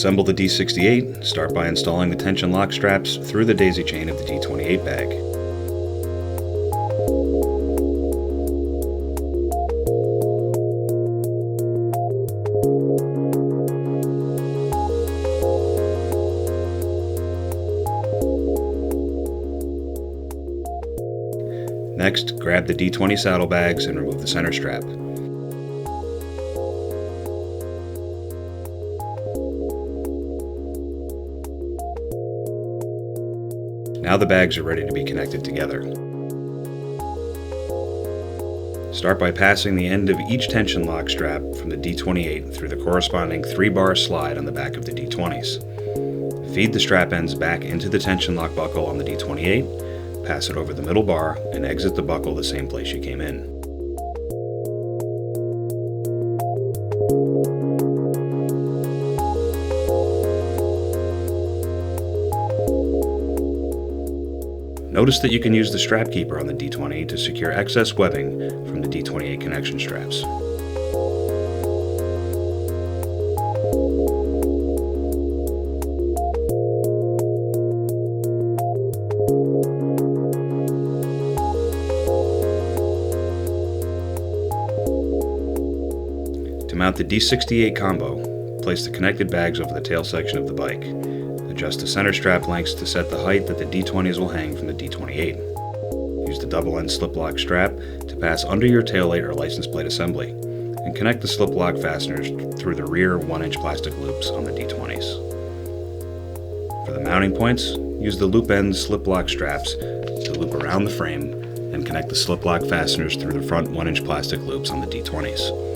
assemble the D68, start by installing the tension lock straps through the daisy chain of the D28 bag. Next, grab the D20 saddlebags and remove the center strap. Now the bags are ready to be connected together. Start by passing the end of each tension lock strap from the D28 through the corresponding 3-bar slide on the back of the D20s. Feed the strap ends back into the tension lock buckle on the D28, pass it over the middle bar, and exit the buckle the same place you came in. Notice that you can use the strap keeper on the D20 to secure excess webbing from the D28 connection straps. To mount the D68 combo, place the connected bags over the tail section of the bike. Adjust the center strap lengths to set the height that the D20s will hang from the D28. Use the double-end slip lock strap to pass under your taillight or license plate assembly, and connect the slip lock fasteners through the rear 1-inch plastic loops on the D20s. For the mounting points, use the loop-end slip lock straps to loop around the frame and connect the slip lock fasteners through the front 1-inch plastic loops on the D20s.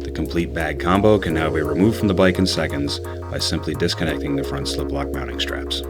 The complete bag combo can now be removed from the bike in seconds by simply disconnecting the front slip lock mounting straps.